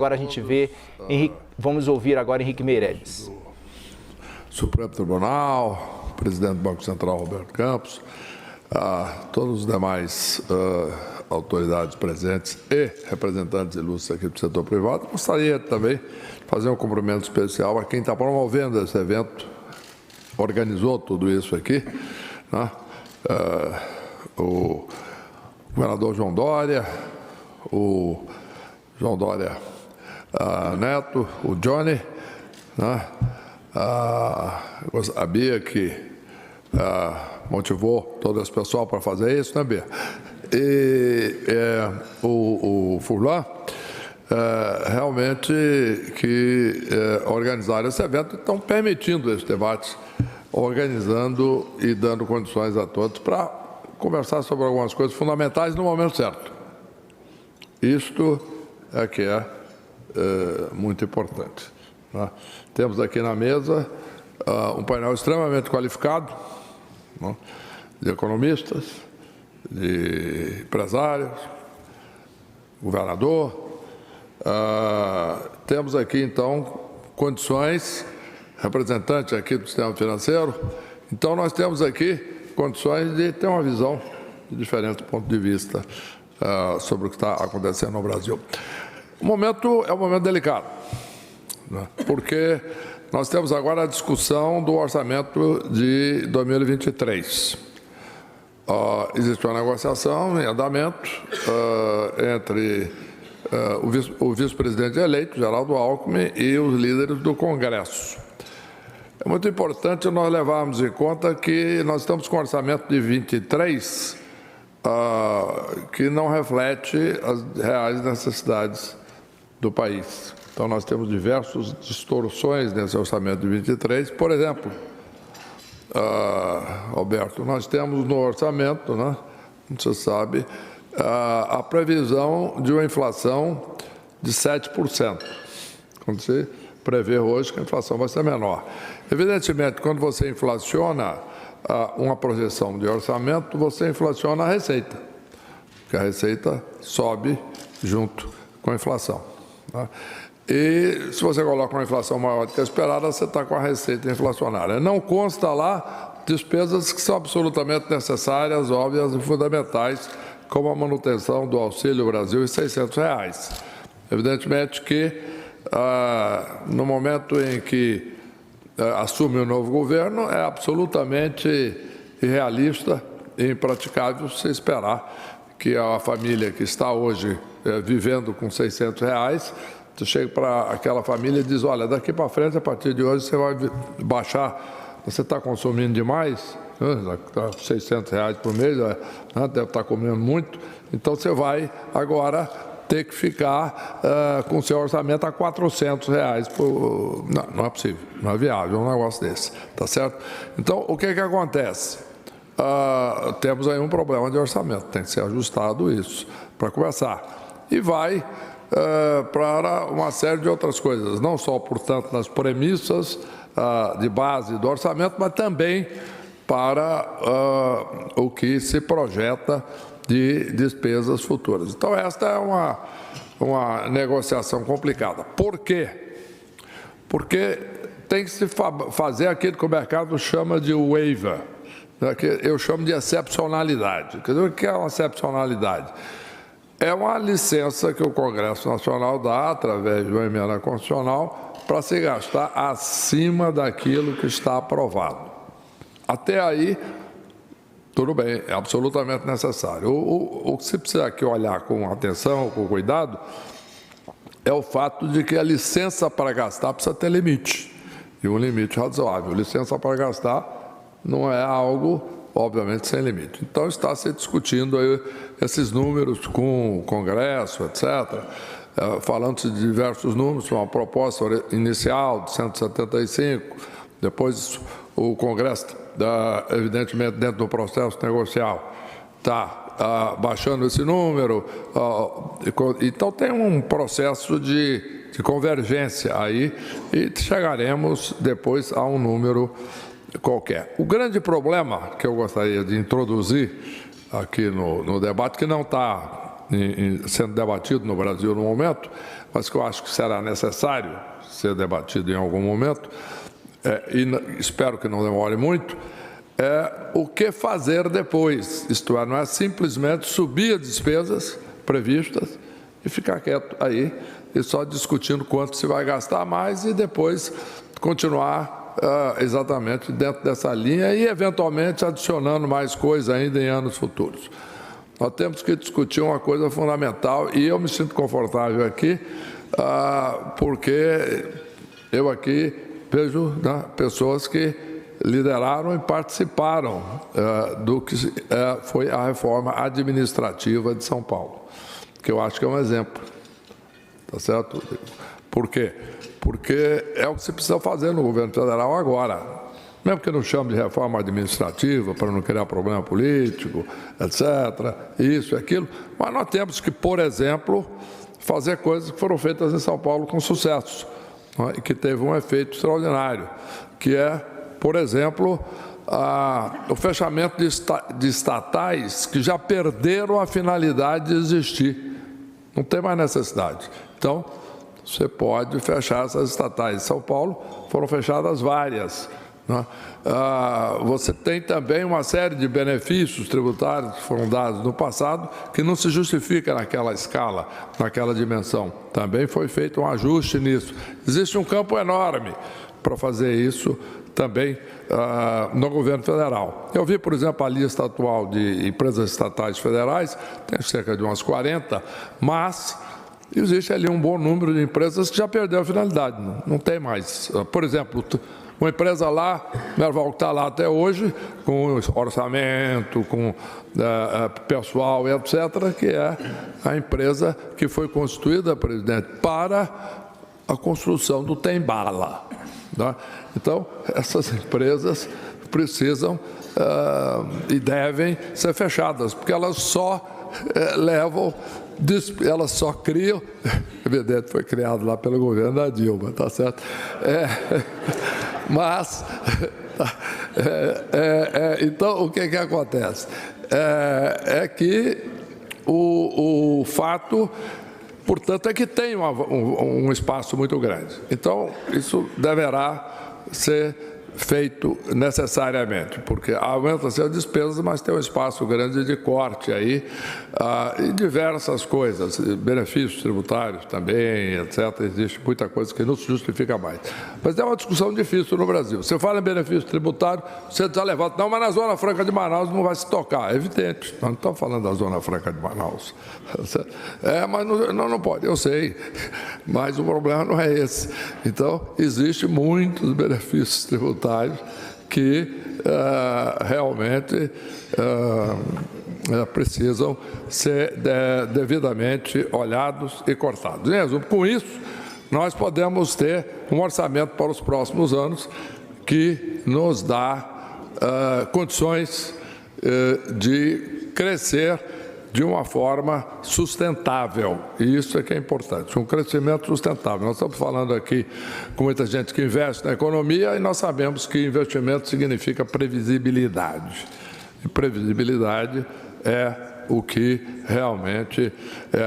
Agora a gente vê, vamos ouvir agora Henrique Meirelles. Supremo Tribunal, presidente do Banco Central, Roberto Campos, todos os demais autoridades presentes e representantes ilustres aqui do setor privado. Gostaria também de fazer um cumprimento especial a quem está promovendo esse evento, organizou tudo isso aqui, né? O governador João Dória, o João Dória Neto, o Johnny, né? A Bia, que motivou todo esse pessoal para fazer isso, né, Bia? E o Furlan, realmente que organizaram esse evento, estão permitindo esse debate, organizando e dando condições a todos para conversar sobre algumas coisas fundamentais no momento certo. Isto é que é muito importante, né? Temos aqui na mesa um painel extremamente qualificado, né, de economistas, de empresários, governador. Temos aqui, então, condições, representante aqui do sistema financeiro. Então, nós temos aqui condições de ter uma visão de diferentes pontos de vista sobre o que está acontecendo no Brasil. O momento é um momento delicado, né, porque nós temos agora a discussão do orçamento de 2023. Existe uma negociação em andamento entre o vice-presidente eleito, Geraldo Alckmin, e os líderes do Congresso. É muito importante nós levarmos em conta que nós estamos com um orçamento de 23 que não reflete as reais necessidades do país. Então, nós temos diversas distorções nesse orçamento de 23. Por exemplo, Roberto, nós temos no orçamento, né, você sabe, a previsão de uma inflação de 7%. Quando você prevê hoje que a inflação vai ser menor. Evidentemente, quando você inflaciona uma projeção de orçamento, você inflaciona a receita, porque a receita sobe junto com a inflação, tá? E se você coloca uma inflação maior do que a esperada, você está com a receita inflacionária. Não consta lá despesas que são absolutamente necessárias, óbvias e fundamentais, como a manutenção do Auxílio Brasil e R$600. Evidentemente que, no momento em que assume o novo governo, é absolutamente irrealista e impraticável se esperar que a família que está hoje vivendo com R$600, você chega para aquela família e diz, olha, daqui para frente, a partir de hoje, você vai baixar, você está consumindo demais, R$600 por mês, deve estar comendo muito, então você vai agora ter que ficar com seu orçamento a R$400 por... Não é possível, não é viável um negócio desse, tá certo? Então, o que que acontece? Temos aí um problema de orçamento, tem que ser ajustado isso, para começar. E vai para uma série de outras coisas, não só, portanto, nas premissas de base do orçamento, mas também para o que se projeta de despesas futuras. Então, esta é uma negociação complicada. Por quê? Porque tem que se fazer aquilo que o mercado chama de waiver, né, que eu chamo de excepcionalidade. Quer dizer, o que é uma excepcionalidade? É uma licença que o Congresso Nacional dá, através de uma emenda constitucional, para se gastar acima daquilo que está aprovado. Até aí, tudo bem, é absolutamente necessário. O que se precisa aqui olhar com atenção, com cuidado, é o fato de que a licença para gastar precisa ter limite, e um limite razoável. Licença para gastar não é algo, obviamente, sem limite. Então, está se discutindo aí esses números com o Congresso, etc., falando-se de diversos números, uma proposta inicial de 175, depois o Congresso, evidentemente, dentro do processo negocial, está baixando esse número. Então, tem um processo de convergência aí e chegaremos depois a um número qualquer. O grande problema que eu gostaria de introduzir aqui no debate, que não está sendo debatido no Brasil no momento, mas que eu acho que será necessário ser debatido em algum momento, e espero que não demore muito, é o que fazer depois. Isto é, não é simplesmente subir as despesas previstas e ficar quieto aí e só discutindo quanto se vai gastar mais e depois continuar exatamente dentro dessa linha e, eventualmente, adicionando mais coisa ainda em anos futuros. Nós temos que discutir uma coisa fundamental e eu me sinto confortável aqui porque eu aqui vejo, né, pessoas que lideraram e participaram do que foi a reforma administrativa de São Paulo, que eu acho que é um exemplo, tá certo? Por quê? Porque é o que se precisa fazer no governo federal agora, mesmo que não chame de reforma administrativa para não criar problema político, etc., isso e aquilo, mas nós temos que, por exemplo, fazer coisas que foram feitas em São Paulo com sucesso, né, e que teve um efeito extraordinário, que é, por exemplo, o fechamento de estatais que já perderam a finalidade de existir. Não tem mais necessidade. Então, você pode fechar essas estatais. Em São Paulo foram fechadas várias, né? Você tem também uma série de benefícios tributários que foram dados no passado que não se justifica naquela escala, naquela dimensão. Também foi feito um ajuste nisso. Existe um campo enorme para fazer isso também no governo federal. Eu vi, por exemplo, a lista atual de empresas estatais federais, tem cerca de umas 40, mas existe ali um bom número de empresas que já perderam a finalidade, não tem mais. Por exemplo, uma empresa lá, Merval, que está lá até hoje, com orçamento, com pessoal, etc., que é a empresa que foi constituída, presidente, para a construção do trem-bala. Né? Então, essas empresas precisam e devem ser fechadas, porque elas só elas só criam, evidente, foi criado lá pelo governo da Dilma, tá certo? Mas, então, o que acontece? É que o fato, portanto, é que tem um espaço muito grande. Então, isso deverá ser feito necessariamente, porque aumenta-se as despesas, mas tem um espaço grande de corte aí, e diversas coisas, benefícios tributários também, etc. Existe muita coisa que não se justifica mais. Mas é uma discussão difícil no Brasil. Você fala em benefício tributário, você já levanta, não, mas na Zona Franca de Manaus não vai se tocar. É evidente, nós não estamos falando da Zona Franca de Manaus. Mas não pode, eu sei, mas o problema não é esse. Então, existe muitos benefícios tributários que realmente precisam ser devidamente olhados e cortados. Em resumo, com isso, nós podemos ter um orçamento para os próximos anos que nos dá condições de crescer de uma forma sustentável, e isso é que é importante, um crescimento sustentável. Nós estamos falando aqui com muita gente que investe na economia e nós sabemos que investimento significa previsibilidade, e previsibilidade é o que realmente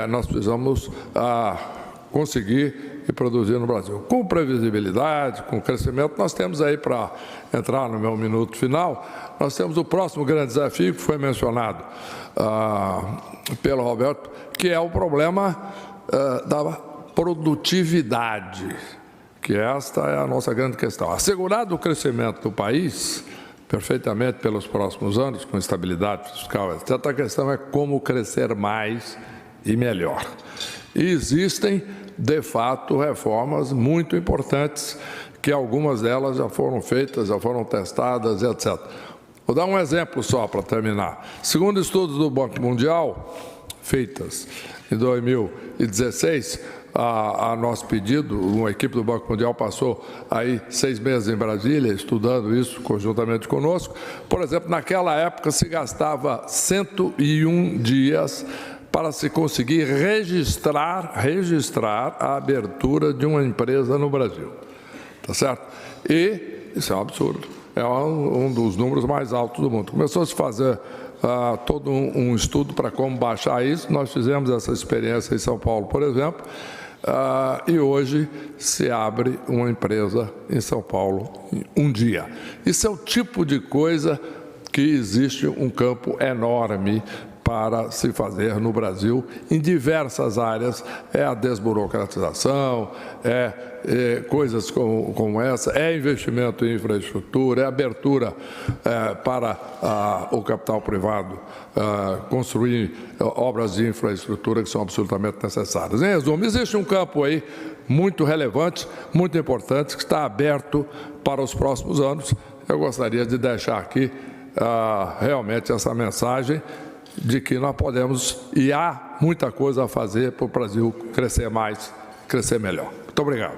nós precisamos conseguir e produzir no Brasil. Com previsibilidade, com crescimento, nós temos aí, para entrar no meu minuto final, nós temos o próximo grande desafio que foi mencionado pelo Roberto, que é o problema da produtividade, que esta é a nossa grande questão. Assegurado o crescimento do país, perfeitamente pelos próximos anos, com estabilidade fiscal, etc., a questão é como crescer mais e melhor. E existem, de fato, reformas muito importantes, que algumas delas já foram feitas, já foram testadas, etc. Vou dar um exemplo só para terminar. Segundo estudos do Banco Mundial, feitas em 2016, a nosso pedido, uma equipe do Banco Mundial passou aí 6 meses em Brasília, estudando isso conjuntamente conosco. Por exemplo, naquela época se gastava 101 dias para se conseguir registrar a abertura de uma empresa no Brasil. Tá certo? E isso é um absurdo. É um dos números mais altos do mundo. Começou a se fazer todo um estudo para como baixar isso. Nós fizemos essa experiência em São Paulo, por exemplo, e hoje se abre uma empresa em São Paulo um dia. Isso é o tipo de coisa que existe um campo enorme para se fazer no Brasil em diversas áreas. É a desburocratização, coisas como essa, é investimento em infraestrutura, é abertura para o capital privado construir obras de infraestrutura que são absolutamente necessárias. Em resumo, existe um campo aí muito relevante, muito importante, que está aberto para os próximos anos. Eu gostaria de deixar aqui realmente essa mensagem de que nós podemos e há muita coisa a fazer para o Brasil crescer mais, crescer melhor. Muito obrigado.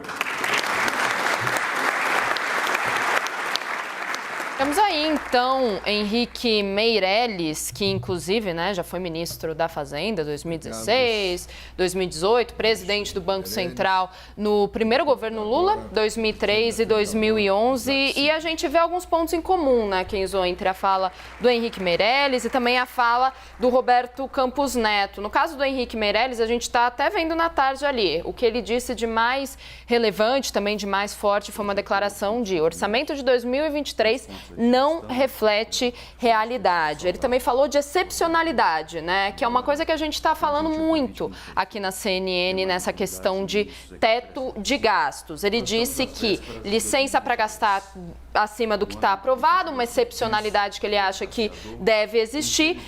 Temos aí, então, Henrique Meirelles, que, inclusive, já foi ministro da Fazenda 2016, 2018, presidente do Banco Central no primeiro governo Lula, 2003 e 2011. E a gente vê alguns pontos em comum, Kenzo, entre a fala do Henrique Meirelles e também a fala do Roberto Campos Neto. No caso do Henrique Meirelles, a gente está até vendo na tarde ali. O que ele disse de mais relevante, também de mais forte, foi uma declaração de orçamento de 2023 não reflete realidade. Ele também falou de excepcionalidade, que é uma coisa que a gente está falando muito aqui na CNN nessa questão de teto de gastos. Ele disse que licença para gastar acima do que está aprovado, uma excepcionalidade que ele acha que deve existir,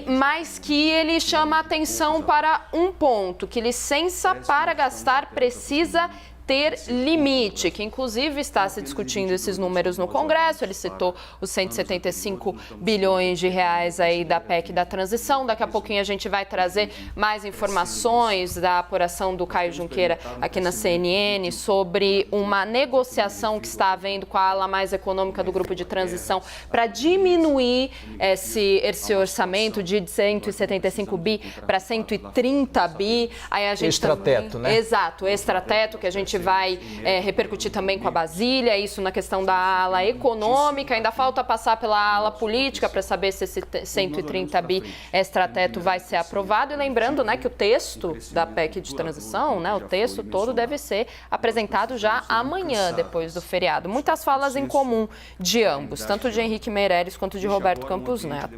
mas que ele chama a atenção para um ponto, que licença para gastar precisa ter limite, que inclusive está se discutindo esses números no Congresso. Ele citou os 175 bilhões de reais aí da PEC da transição. Daqui a pouquinho a gente vai trazer mais informações da apuração do Caio Junqueira aqui na CNN sobre uma negociação que está havendo com a ala mais econômica do grupo de transição para diminuir esse orçamento de 175 bi para 130 bi. Aí a gente extrateto, também, Exato, extrateto, que a gente vai repercutir também com a Basília, isso na questão da ala econômica. Ainda falta passar pela ala política para saber se esse 130 bi extrateto vai ser aprovado. E lembrando que o texto da PEC de transição, o texto todo deve ser apresentado já amanhã, depois do feriado. Muitas falas em comum de ambos, tanto de Henrique Meirelles quanto de Roberto Campos Neto.